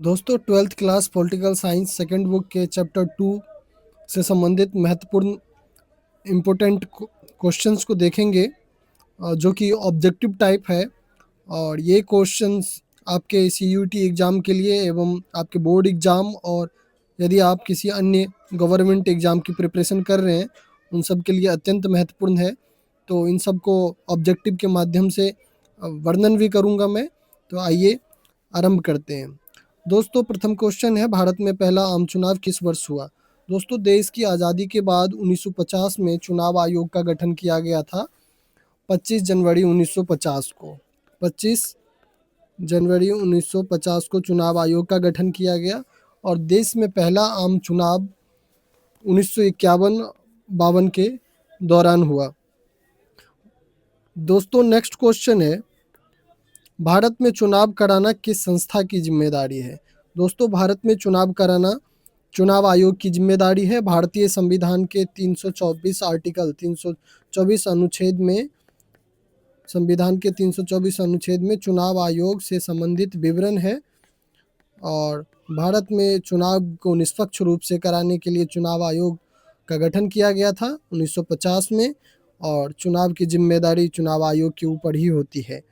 दोस्तों 12th class political science second book के chapter 2 से संबंधित महत्वपूर्ण इम्पोर्टेंट क्वेश्चंस को देखेंगे, जो कि ऑब्जेक्टिव टाइप है। और ये क्वेश्चंस आपके सीयूटी एग्ज़ाम के लिए एवं आपके बोर्ड एग्ज़ाम और यदि आप किसी अन्य गवर्नमेंट एग्ज़ाम की प्रिपरेशन कर रहे हैं उन सब के लिए अत्यंत महत्वपूर्ण है। तो इन सब को ऑब्जेक्टिव के माध्यम से वर्णन भी करूँगा मैं। तो आइए आरंभ करते हैं। दोस्तों प्रथम क्वेश्चन है, भारत में पहला आम चुनाव किस वर्ष हुआ? दोस्तों देश की आज़ादी के बाद 1950 में चुनाव आयोग का गठन किया गया था। 25 जनवरी 1950 को 25 जनवरी 1950 को चुनाव आयोग का गठन किया गया और देश में पहला आम चुनाव 1951-52 के दौरान हुआ। दोस्तों नेक्स्ट क्वेश्चन है, भारत में चुनाव कराना किस संस्था की जिम्मेदारी है? दोस्तों भारत में चुनाव कराना चुनाव आयोग की जिम्मेदारी है। भारतीय संविधान के 324 आर्टिकल 324 अनुच्छेद में संविधान के 324 अनुच्छेद में चुनाव आयोग से संबंधित विवरण है और भारत में चुनाव को निष्पक्ष रूप से कराने के लिए चुनाव आयोग का गठन किया गया था 1950 में और चुनाव की जिम्मेदारी चुनाव आयोग के ऊपर ही होती है।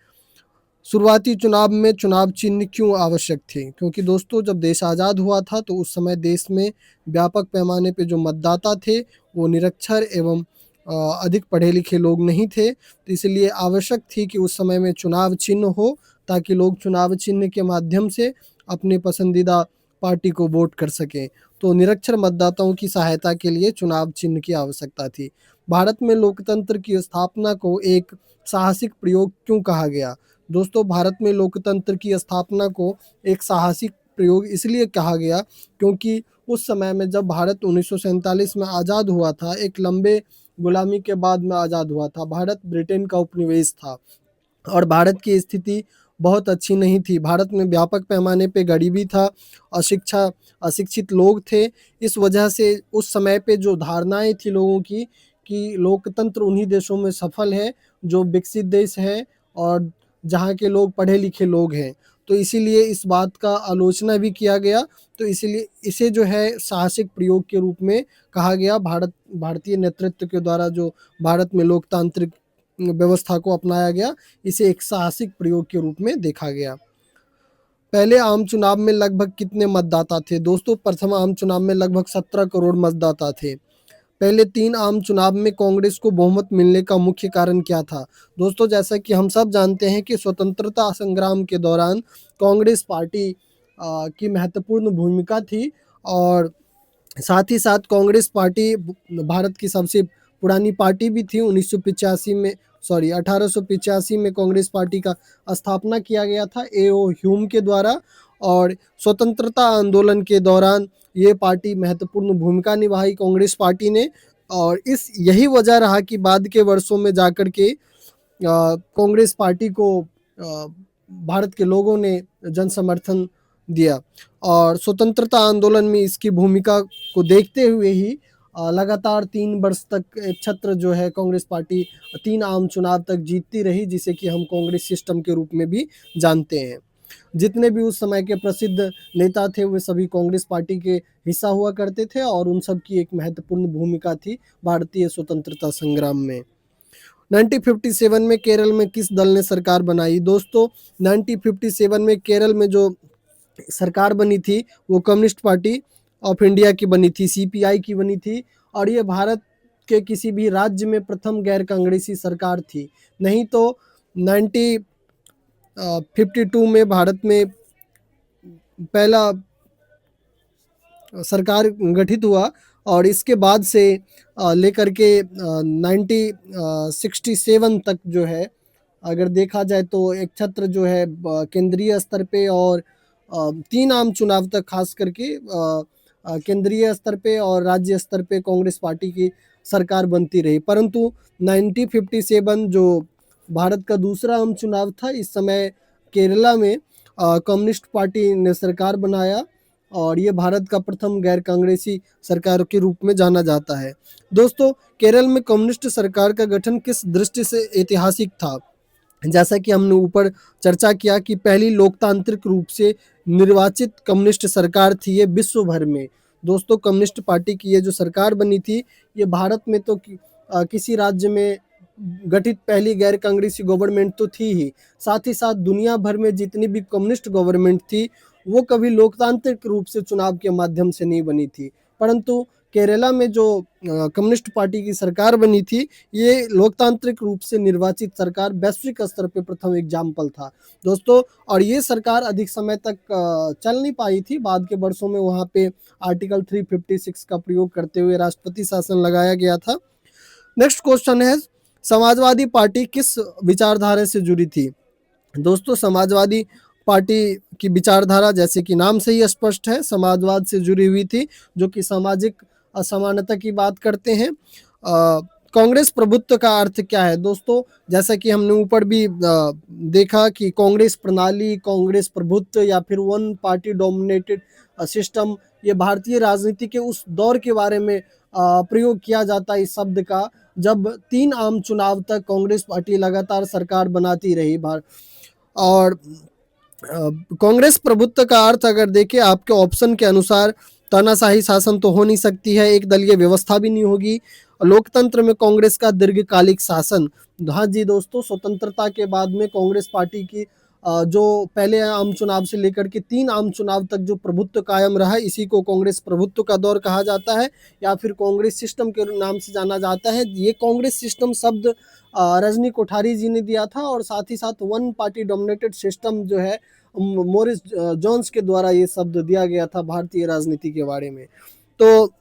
शुरुआती चुनाव में चुनाव चिन्ह क्यों आवश्यक थे? क्योंकि दोस्तों जब देश आज़ाद हुआ था तो उस समय देश में व्यापक पैमाने पे जो मतदाता थे वो निरक्षर एवं अधिक पढ़े लिखे लोग नहीं थे, तो इसलिए आवश्यक थी कि उस समय में चुनाव चिन्ह हो ताकि लोग चुनाव चिन्ह के माध्यम से अपने पसंदीदा पार्टी को वोट कर सकें। तो निरक्षर मतदाताओं की सहायता के लिए चुनाव चिन्ह की आवश्यकता थी। भारत में लोकतंत्र की स्थापना को एक साहसिक प्रयोग क्यों कहा गया? दोस्तों भारत में लोकतंत्र की स्थापना को एक साहसिक प्रयोग इसलिए कहा गया क्योंकि उस समय में जब भारत 1947 में आज़ाद हुआ था, एक लंबे गुलामी के बाद में आज़ाद हुआ था। भारत ब्रिटेन का उपनिवेश था और भारत की स्थिति बहुत अच्छी नहीं थी। भारत में व्यापक पैमाने पे गरीबी था, अशिक्षित लोग थे। इस वजह से उस समय पे जो धारणाएं थी लोगों की कि लोकतंत्र उन्हीं देशों में सफल है जो विकसित देश है और जहाँ के लोग पढ़े लिखे लोग हैं, तो इसीलिए इस बात का आलोचना भी किया गया। तो इसीलिए इसे जो है साहसिक प्रयोग के रूप में कहा गया। भारतीय नेतृत्व के द्वारा जो भारत में लोकतांत्रिक व्यवस्था को अपनाया गया, इसे एक साहसिक प्रयोग के रूप में देखा गया। पहले आम चुनाव में लगभग कितने मतदाता थे? दोस्तों प्रथम आम चुनाव में लगभग 17 करोड़ मतदाता थे। पहले 3 आम चुनाव में कांग्रेस को बहुमत मिलने का मुख्य कारण क्या था? दोस्तों जैसा कि हम सब जानते हैं कि स्वतंत्रता संग्राम के दौरान कांग्रेस पार्टी की महत्वपूर्ण भूमिका थी और साथ ही साथ कांग्रेस पार्टी भारत की सबसे पुरानी पार्टी भी थी। 1885 में कांग्रेस पार्टी का स्थापना किया गया था ए.ओ. ह्यूम के द्वारा और स्वतंत्रता आंदोलन के दौरान ये पार्टी महत्वपूर्ण भूमिका निभाई कांग्रेस पार्टी ने और इस यही वजह रहा कि बाद के वर्षों में जाकर के कांग्रेस पार्टी को भारत के लोगों ने जन समर्थन दिया और स्वतंत्रता आंदोलन में इसकी भूमिका को देखते हुए ही लगातार 3 वर्ष तक एकछत्र जो है कांग्रेस पार्टी 3 आम चुनाव तक जीतती रही, जिसे कि हम कांग्रेस सिस्टम के रूप में भी जानते हैं। जितने भी उस समय के प्रसिद्ध नेता थे वे सभी कांग्रेस पार्टी के हिस्सा हुआ करते थे और उन सब की एक महत्वपूर्ण भूमिका थी भारतीय स्वतंत्रता संग्राम में। 1957 में केरल में किस दल ने सरकार बनाई? दोस्तों 1957 में केरल में जो सरकार बनी थी वो कम्युनिस्ट पार्टी ऑफ इंडिया की बनी थी, सीपीआई की बनी थी और ये भारत के किसी भी राज्य में प्रथम गैर कांग्रेसी सरकार थी। नहीं तो 1952 में भारत में पहला सरकार गठित हुआ और इसके बाद से लेकर के 1967 तक जो है अगर देखा जाए तो एक छत्र जो है केंद्रीय स्तर पे और 3 आम चुनाव तक खास करके केंद्रीय स्तर पे और राज्य स्तर पे कांग्रेस पार्टी की सरकार बनती रही, परंतु 1957 जो भारत का दूसरा आम चुनाव था, इस समय केरला में कम्युनिस्ट पार्टी ने सरकार बनाया और ये भारत का प्रथम गैर कांग्रेसी सरकार के रूप में जाना जाता है। दोस्तों केरल में कम्युनिस्ट सरकार का गठन किस दृष्टि से ऐतिहासिक था? जैसा कि हमने ऊपर चर्चा किया कि पहली लोकतांत्रिक रूप से निर्वाचित कम्युनिस्ट सरकार थी ये विश्व भर में। दोस्तों कम्युनिस्ट पार्टी की ये जो सरकार बनी थी, ये भारत में तो किसी राज्य में गठित पहली गैर कांग्रेसी गवर्नमेंट तो थी ही, साथ ही साथ दुनिया भर में जितनी भी कम्युनिस्ट गवर्नमेंट थी वो कभी लोकतांत्रिक रूप से चुनाव के माध्यम से नहीं बनी थी, परंतु केरला में जो कम्युनिस्ट पार्टी की सरकार बनी थी, ये लोकतांत्रिक रूप से निर्वाचित सरकार वैश्विक स्तर पे प्रथम एग्जाम्पल था दोस्तों। और ये सरकार अधिक समय तक चल नहीं पाई थी, बाद के वर्षों में वहाँ पे आर्टिकल 356 का प्रयोग करते हुए राष्ट्रपति शासन लगाया गया था। नेक्स्ट क्वेश्चन है, समाजवादी पार्टी किस विचारधारा से जुड़ी थी? दोस्तों समाजवादी पार्टी की विचारधारा जैसे कि नाम से ही स्पष्ट है, समाजवाद से जुड़ी हुई थी, जो कि सामाजिक असमानता की बात करते हैं। कांग्रेस प्रभुत्व का अर्थ क्या है? दोस्तों जैसा कि हमने ऊपर भी देखा कि कांग्रेस प्रणाली, कांग्रेस प्रभुत्व या फिर वन पार्टी डोमिनेटेड सिस्टम, ये भारतीय राजनीति के उस दौर के बारे में प्रयोग किया जाता है इस शब्द का, जब 3 आम चुनाव तक कांग्रेस पार्टी लगातार सरकार बनाती रही। और कांग्रेस प्रभुत्व का अर्थ अगर देखें आपके ऑप्शन के अनुसार, तानाशाही शासन तो हो नहीं सकती है, एक दलीय व्यवस्था भी नहीं होगी, लोकतंत्र में कांग्रेस का दीर्घकालिक शासन। हाँ जी दोस्तों, स्वतंत्रता के बाद में कांग्रेस पार्टी की जो पहले आम चुनाव से लेकर के 3 आम चुनाव तक जो प्रभुत्व कायम रहा, इसी को कांग्रेस प्रभुत्व का दौर कहा जाता है या फिर कांग्रेस सिस्टम के नाम से जाना जाता है। ये कांग्रेस सिस्टम शब्द रजनी कोठारी जी ने दिया था, और साथ ही साथ वन पार्टी डोमिनेटेड सिस्टम जो है मोरिस जोन्स के द्वारा ये शब्द दिया गया था भारतीय राजनीति के बारे में। तो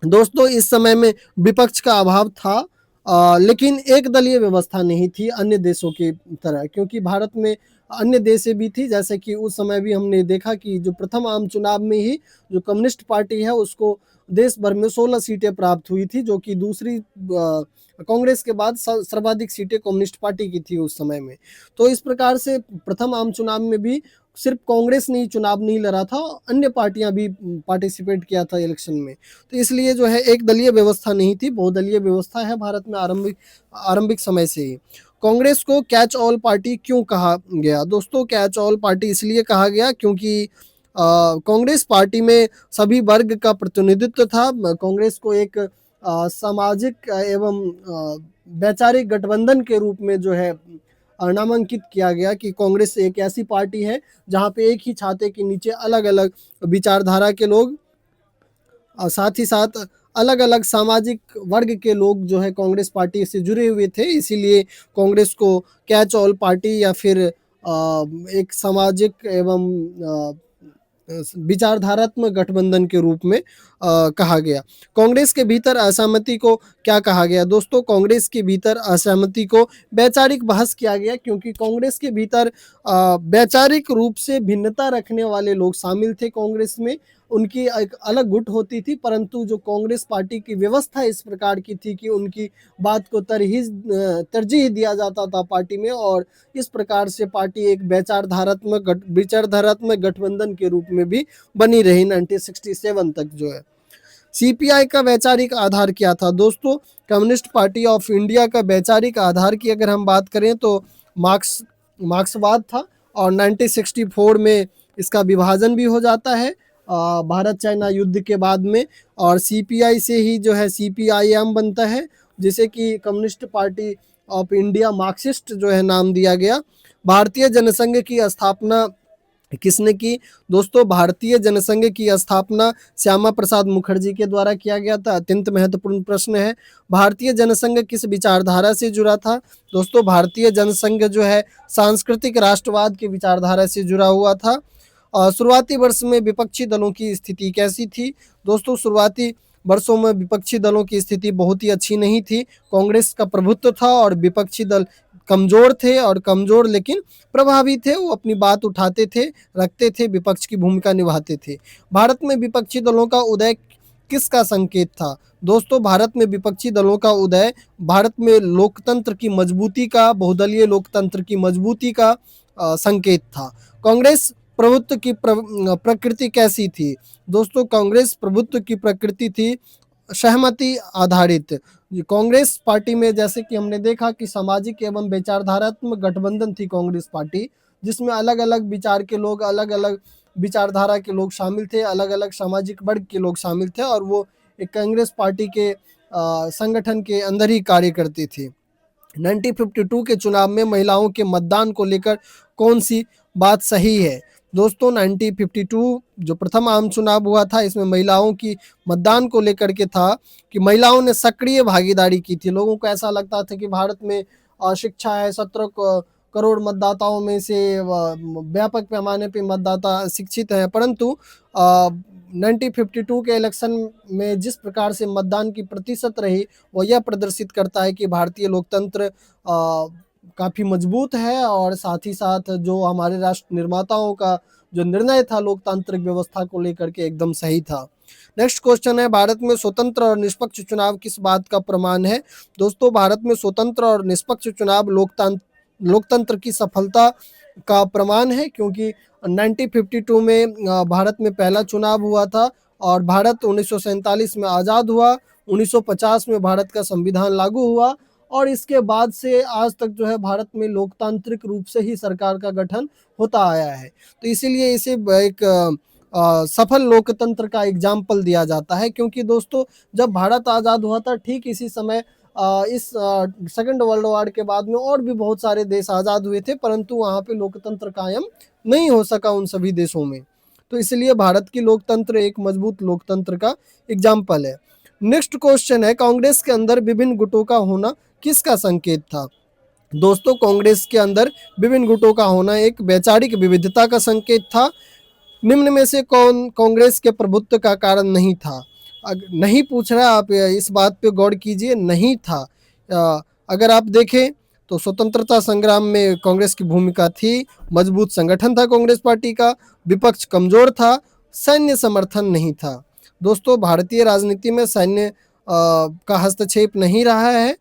दोस्तों इस समय में विपक्ष का अभाव था, लेकिन एक दलीय व्यवस्था नहीं थी अन्य देशों की तरह, क्योंकि भारत में अन्य देशें भी थी, जैसे कि उस समय भी हमने देखा कि जो प्रथम आम चुनाव में ही जो कम्युनिस्ट पार्टी है उसको देश भर में 16 सीटें प्राप्त हुई थी, जो कि दूसरी कांग्रेस के बाद सर्वाधिक सीटें कम्युनिस्ट पार्टी की थी उस समय में। तो इस प्रकार से प्रथम आम चुनाव में भी सिर्फ कांग्रेस ने ही चुनाव नहीं लड़ा था, अन्य पार्टियां भी पार्टिसिपेट किया था इलेक्शन में। तो इसलिए जो है एक दलीय व्यवस्था नहीं थी, बहुदलीय व्यवस्था है भारत में आरंभिक समय से ही। कांग्रेस को कैच ऑल पार्टी क्यों कहा गया? दोस्तों कैच ऑल पार्टी इसलिए कहा गया क्योंकि कांग्रेस पार्टी में सभी वर्ग का प्रतिनिधित्व था। कांग्रेस को एक सामाजिक एवं वैचारिक गठबंधन के रूप में जो है नामांकित किया गया कि कांग्रेस एक ऐसी पार्टी है जहां पे एक ही छाते के नीचे अलग अलग विचारधारा के लोग, साथ ही साथ अलग अलग सामाजिक वर्ग के लोग जो है कांग्रेस पार्टी से जुड़े हुए थे, इसीलिए कांग्रेस को कैच ऑल पार्टी या फिर एक सामाजिक एवं विचारधारात्मक गठबंधन के रूप में कहा गया। कांग्रेस के भीतर असहमति को क्या कहा गया? दोस्तों कांग्रेस के भीतर असहमति को वैचारिक बहस किया गया, क्योंकि कांग्रेस के भीतर वैचारिक रूप से भिन्नता रखने वाले लोग शामिल थे कांग्रेस में, उनकी एक अलग गुट होती थी, परंतु जो कांग्रेस पार्टी की व्यवस्था इस प्रकार की थी कि उनकी बात को तरजीह दिया जाता था पार्टी में, और इस प्रकार से पार्टी एक विचारधारात्मक गठबंधन के रूप में भी बनी रही 1967 तक जो है। सीपीआई का वैचारिक आधार क्या था? दोस्तों कम्युनिस्ट पार्टी ऑफ इंडिया का वैचारिक आधार की अगर हम बात करें तो मार्क्सवाद था, और 1964 में इसका विभाजन भी हो जाता है भारत चाइना युद्ध के बाद में, और सीपीआई से ही जो है सीपीआईएम बनता है, जिसे कि communist party of India Marxist जो है नाम दिया गया। भारतीय जनसंघ की स्थापना किसने की? दोस्तों भारतीय जनसंघ की स्थापना श्यामा प्रसाद मुखर्जी के द्वारा किया गया था। अत्यंत महत्वपूर्ण प्रश्न है, भारतीय जनसंघ किस विचारधारा से जुड़ा था? दोस्तों भारतीय जनसंघ जो है सांस्कृतिक राष्ट्रवाद की विचारधारा से जुड़ा हुआ था। शुरुआती वर्ष में विपक्षी दलों की स्थिति कैसी थी? दोस्तों शुरुआती वर्षों में विपक्षी दलों की स्थिति बहुत ही अच्छी नहीं थी, कांग्रेस का प्रभुत्व था और विपक्षी दल कमजोर थे, और कमजोर लेकिन प्रभावी थे, वो अपनी बात उठाते थे, रखते थे, विपक्ष की भूमिका निभाते थे। भारत में विपक्षी दलों का उदय किसका संकेत था? दोस्तों भारत में विपक्षी दलों का उदय भारत में लोकतंत्र की मजबूती का, बहुदलीय लोकतंत्र की मजबूती का संकेत था। कांग्रेस प्रभुत्व की प्रकृति कैसी थी? दोस्तों कांग्रेस प्रभुत्व की प्रकृति थी सहमति आधारित। कांग्रेस पार्टी में जैसे कि हमने देखा कि सामाजिक एवं विचारधारात्मक गठबंधन थी कांग्रेस पार्टी, जिसमें अलग अलग विचार के लोग अलग अलग विचारधारा के लोग शामिल थे, अलग-अलग सामाजिक वर्ग के लोग शामिल थे और वो एक कांग्रेस पार्टी के संगठन के अंदर ही कार्य करती थी। 1952 के चुनाव में महिलाओं के मतदान को लेकर कौन सी बात सही है? दोस्तों 1952 जो प्रथम आम चुनाव हुआ था, इसमें महिलाओं की मतदान को लेकर के था कि महिलाओं ने सक्रिय भागीदारी की थी। लोगों को ऐसा लगता था कि भारत में शिक्षा है, 17 करोड़ मतदाताओं में से व्यापक पैमाने पे मतदाता शिक्षित हैं, परंतु 1952 के इलेक्शन में जिस प्रकार से मतदान की प्रतिशत रही, वो यह प्रदर्शित करता है कि भारतीय लोकतंत्र काफ़ी मजबूत है और साथ ही साथ जो हमारे राष्ट्र निर्माताओं का जो निर्णय था लोकतांत्रिक व्यवस्था को लेकर के एकदम सही था। नेक्स्ट क्वेश्चन है, भारत में स्वतंत्र और निष्पक्ष चुनाव किस बात का प्रमाण है? दोस्तों भारत में स्वतंत्र और निष्पक्ष चुनाव लोकतंत्र की सफलता का प्रमाण है, क्योंकि 1952 में भारत में पहला चुनाव हुआ था और भारत 1947 में आज़ाद हुआ, 1950 में भारत का संविधान लागू हुआ और इसके बाद से आज तक जो है भारत में लोकतांत्रिक रूप से ही सरकार का गठन होता आया है। तो इसीलिए इसे एक सफल लोकतंत्र का एग्जाम्पल दिया जाता है, क्योंकि दोस्तों जब भारत आज़ाद हुआ था ठीक इसी समय इस सेकंड वर्ल्ड वॉर के बाद में और भी बहुत सारे देश आज़ाद हुए थे, परंतु वहाँ पे लोकतंत्र कायम नहीं हो सका उन सभी देशों में। तो इसलिए भारत की लोकतंत्र एक मजबूत लोकतंत्र का एग्जाम्पल है। नेक्स्ट क्वेश्चन है, कांग्रेस के अंदर विभिन्न गुटों का होना किसका संकेत था? दोस्तों कांग्रेस के अंदर विभिन्न गुटों का होना एक वैचारिक विविधता का संकेत था। निम्न में से कौन कांग्रेस के प्रभुत्व का कारण नहीं था? नहीं पूछ रहा, आप इस बात पे गौर कीजिए, नहीं था। अगर आप देखें तो स्वतंत्रता संग्राम में कांग्रेस की भूमिका थी, मजबूत संगठन था कांग्रेस पार्टी का, विपक्ष कमजोर था, सैन्य समर्थन नहीं था। दोस्तों भारतीय राजनीति में सैन्य का हस्तक्षेप नहीं रहा है।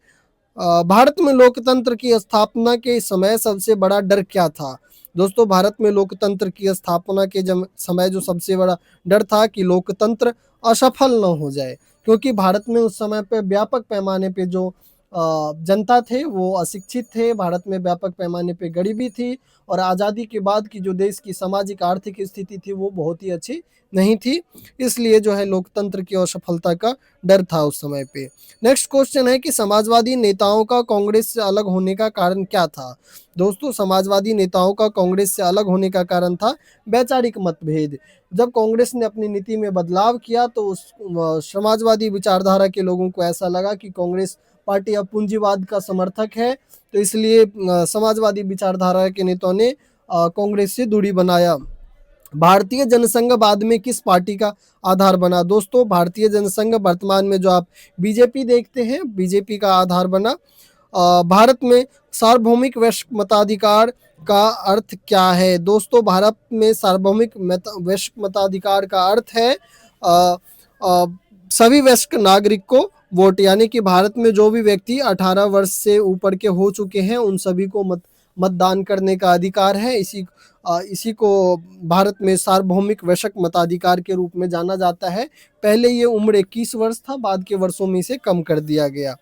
भारत में लोकतंत्र की स्थापना के समय सबसे बड़ा डर क्या था? दोस्तों भारत में लोकतंत्र की स्थापना के समय जो सबसे बड़ा डर था कि लोकतंत्र असफल न हो जाए, क्योंकि भारत में उस समय पे व्यापक पैमाने पे जो जनता थे वो अशिक्षित थे, भारत में व्यापक पैमाने पे गरीबी थी और आज़ादी के बाद की जो देश की सामाजिक आर्थिक स्थिति थी वो बहुत ही अच्छी नहीं थी, इसलिए जो है लोकतंत्र की असफलता का डर था उस समय पे। नेक्स्ट क्वेश्चन है कि समाजवादी नेताओं का कांग्रेस से अलग होने का कारण क्या था? दोस्तों समाजवादी नेताओं का कांग्रेस से अलग होने का कारण था वैचारिक मतभेद। जब कांग्रेस ने अपनी नीति में बदलाव किया तो उस समाजवादी विचारधारा के लोगों को ऐसा लगा कि कांग्रेस पार्टी अब पूंजीवाद का समर्थक है, तो इसलिए समाजवादी विचारधारा के नेताओं ने कांग्रेस से दूरी बनाया। भारतीय जनसंघ बाद में किस पार्टी का आधार बना? दोस्तों भारतीय जनसंघ वर्तमान में जो आप बीजेपी देखते हैं, बीजेपी का आधार बना। भारत में सार्वभौमिक वैश्विक मताधिकार का अर्थ क्या है? दोस्तों भारत में सार्वभौमिक वैश्विक मताधिकार का अर्थ है सभी वयस्क नागरिक को वोट, यानी कि भारत में जो भी व्यक्ति 18 वर्ष से ऊपर के हो चुके हैं उन सभी को मतदान करने का अधिकार है। इसी को भारत में सार्वभौमिक वयस्क मताधिकार के रूप में जाना जाता है। पहले ये उम्र 21 वर्ष था, बाद के वर्षों में इसे कम कर दिया गया।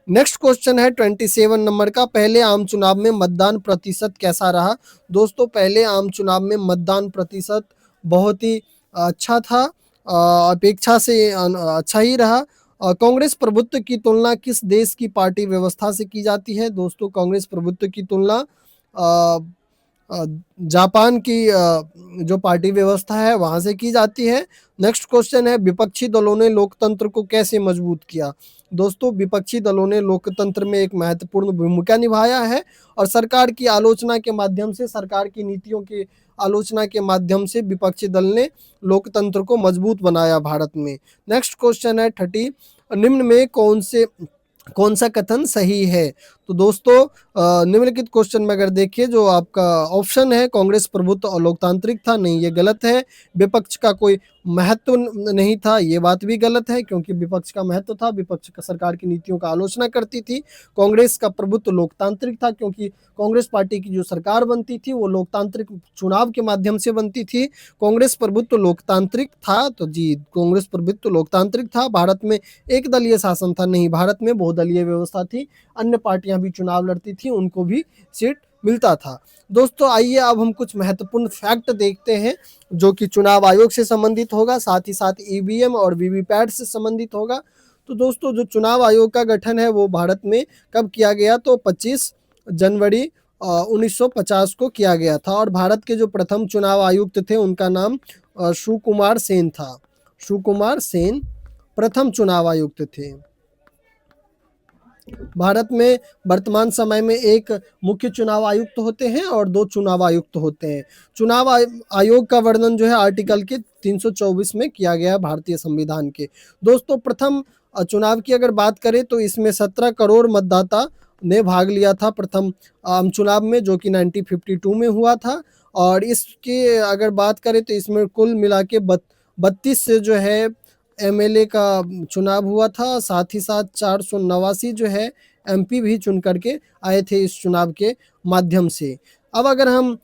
नेक्स्ट क्वेश्चन है 27 नंबर का, पहले आम चुनाव में मतदान प्रतिशत कैसा रहा? दोस्तों पहले आम चुनाव में मतदान प्रतिशत बहुत ही अच्छा था, अपेक्षा से अच्छा ही रहा। कांग्रेस प्रभुत्व की तुलना किस देश की पार्टी व्यवस्था से की जाती है? दोस्तों कांग्रेस प्रभुत्व की तुलना जापान की जो पार्टी व्यवस्था है वहां से की जाती है। नेक्स्ट क्वेश्चन है, विपक्षी दलों ने लोकतंत्र को कैसे मजबूत किया? दोस्तों विपक्षी दलों ने लोकतंत्र में एक महत्वपूर्ण भूमिका निभाया है और सरकार की आलोचना के माध्यम से, सरकार की नीतियों की आलोचना के माध्यम से विपक्षी दल ने लोकतंत्र को मजबूत बनाया भारत में। नेक्स्ट क्वेश्चन है 30, निम्न में कौन सा कथन सही है? तो दोस्तों निम्नलिखित क्वेश्चन में अगर देखिए जो आपका ऑप्शन है कांग्रेस प्रभुत्व और लोकतांत्रिक था, नहीं ये गलत है। विपक्ष का कोई महत्व नहीं था, ये बात भी गलत है, क्योंकि विपक्ष का महत्व था, विपक्ष का सरकार की नीतियों का आलोचना करती थी। कांग्रेस का प्रभुत्व लोकतांत्रिक था, क्योंकि कांग्रेस पार्टी की जो सरकार बनती थी वो लोकतांत्रिक चुनाव के माध्यम से बनती थी। कांग्रेस प्रभुत्व लोकतांत्रिक था, तो जी कांग्रेस प्रभुत्व लोकतांत्रिक था। भारत में एक दलीय शासन था नहीं, भारत में बहुदलीय व्यवस्था थी, अन्य पार्टियां भी चुनाव लड़ती थी, उनको भी सीट मिलता था। दोस्तों आइए अब हम कुछ महत्वपूर्ण फैक्ट देखते हैं जो कि चुनाव आयोग से संबंधित होगा, साथ ही साथ ईवीएम और वीवीपैट से संबंधित होगा। तो दोस्तों जो चुनाव आयोग का गठन है वो भारत में कब किया गया, तो 25 जनवरी 1950 को किया गया था। और भारत के जो प्रथम चुनाव आयुक्त थे उनका नाम सुकुमार सेन था। सुकुमार सेन प्रथम चुनाव आयुक्त थे। भारत में वर्तमान समय में एक मुख्य चुनाव आयुक्त होते हैं और 2 चुनाव आयुक्त होते हैं। चुनाव आयोग का वर्णन जो है आर्टिकल के 324 में किया गया है भारतीय संविधान के। दोस्तों प्रथम चुनाव की अगर बात करें तो इसमें 17 करोड़ मतदाता ने भाग लिया था प्रथम आम चुनाव में, जो कि 1952 में हुआ था। और इसके अगर बात करें तो इसमें कुल मिला के 32 से जो है एमएलए का चुनाव हुआ था, साथ ही साथ 489 जो है एमपी भी चुन करके आए थे इस चुनाव के माध्यम से। अब अगर हम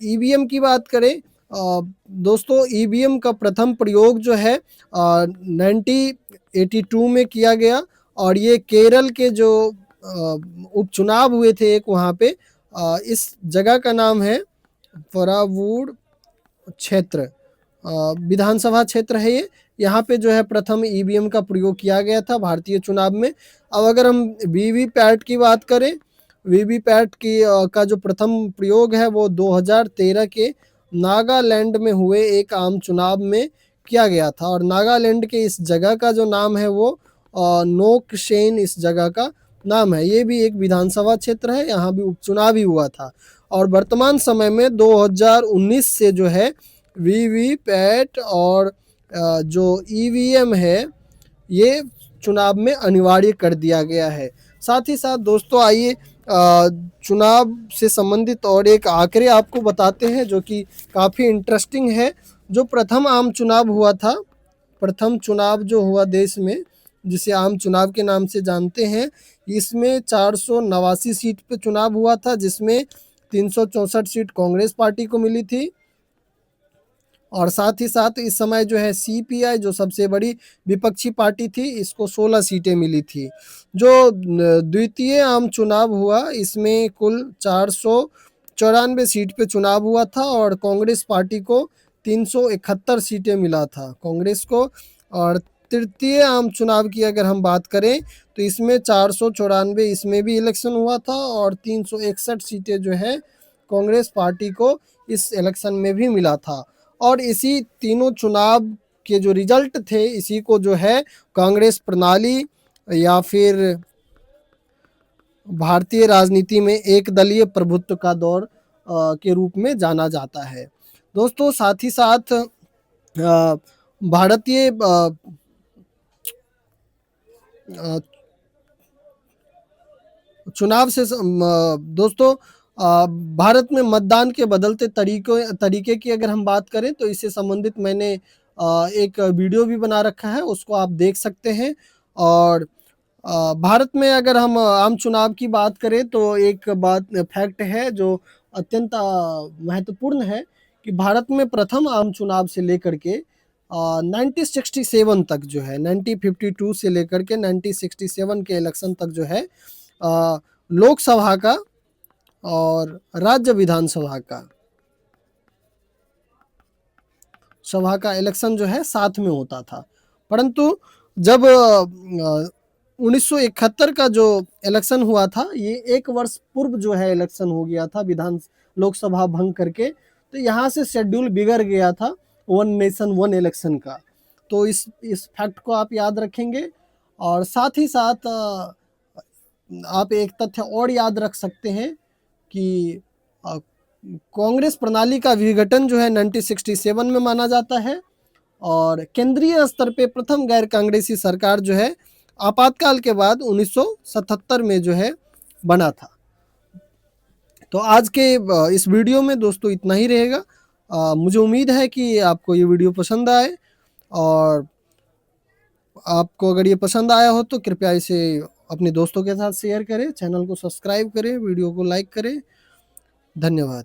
ईवीएम की बात करें, दोस्तों ईवीएम का प्रथम प्रयोग जो है 1982 में किया गया। और ये केरल के जो उपचुनाव हुए थे एक वहाँ पे, इस जगह का नाम है फरावूर क्षेत्र, विधानसभा क्षेत्र है ये। यहाँ पे जो है प्रथम ईवीएम का प्रयोग किया गया था भारतीय चुनाव में। अब अगर हम वीवीपैट की बात करें, वीवीपैट की का जो प्रथम प्रयोग है वो 2013 के नागालैंड में हुए एक आम चुनाव में किया गया था। और नागालैंड के इस जगह का जो नाम है वो नोकशेन इस जगह का नाम है। ये भी एक विधानसभा क्षेत्र है, यहाँ भी उपचुनाव ही हुआ था। और वर्तमान समय में 2019 से जो है वीवीपैट और जो ईवीएम है ये चुनाव में अनिवार्य कर दिया गया है। साथ ही साथ दोस्तों आइए चुनाव से संबंधित और एक आंकड़े आपको बताते हैं जो कि काफ़ी इंटरेस्टिंग है। जो प्रथम आम चुनाव हुआ था, प्रथम चुनाव जो हुआ देश में जिसे आम चुनाव के नाम से जानते हैं, इसमें 489 सीट पे चुनाव हुआ था, जिसमें 364 सीट कांग्रेस पार्टी को मिली थी। और साथ ही साथ इस समय जो है सीपीआई जो सबसे बड़ी विपक्षी पार्टी थी, इसको 16 सीटें मिली थी। जो द्वितीय आम चुनाव हुआ इसमें कुल 494 सीट पे चुनाव हुआ था और कांग्रेस पार्टी को 371 सीटें मिला था कांग्रेस को। और तृतीय आम चुनाव की अगर हम बात करें तो इसमें 494 इसमें भी इलेक्शन हुआ था और 361 सीटें जो है कांग्रेस पार्टी को इस इलेक्शन में भी मिला था। और इसी तीनों चुनाव के जो रिजल्ट थे इसी को जो है कांग्रेस प्रणाली या फिर भारतीय राजनीति में एक दलीय प्रभुत्व का दौर के रूप में जाना जाता है। दोस्तों साथ ही साथ भारतीय चुनाव से दोस्तों भारत में मतदान के बदलते तरीके की अगर हम बात करें तो इससे संबंधित मैंने एक वीडियो भी बना रखा है, उसको आप देख सकते हैं। और भारत में अगर हम आम चुनाव की बात करें तो एक बात फैक्ट है जो अत्यंत महत्वपूर्ण है कि भारत में प्रथम आम चुनाव से लेकर के 1967 तक जो है 1952 से लेकर के 1967 के इलेक्शन तक जो है लोकसभा का और राज्य विधानसभा का इलेक्शन जो है साथ में होता था। परंतु जब 1971 का जो इलेक्शन हुआ था ये एक वर्ष पूर्व जो है इलेक्शन हो गया था लोकसभा भंग करके, तो यहाँ से शेड्यूल बिगड़ गया था वन नेशन वन इलेक्शन का। तो इस फैक्ट को आप याद रखेंगे। और साथ ही साथ आप एक तथ्य और याद रख सकते हैं कि कांग्रेस प्रणाली का विघटन जो है 1967 में माना जाता है और केंद्रीय स्तर पे प्रथम गैर कांग्रेसी सरकार जो है आपातकाल के बाद 1977 में जो है बना था। तो आज के इस वीडियो में दोस्तों इतना ही रहेगा। मुझे उम्मीद है कि आपको ये वीडियो पसंद आए और आपको अगर ये पसंद आया हो तो कृपया इसे अपने दोस्तों के साथ शेयर करें, चैनल को सब्सक्राइब करें, वीडियो को लाइक करें। धन्यवाद।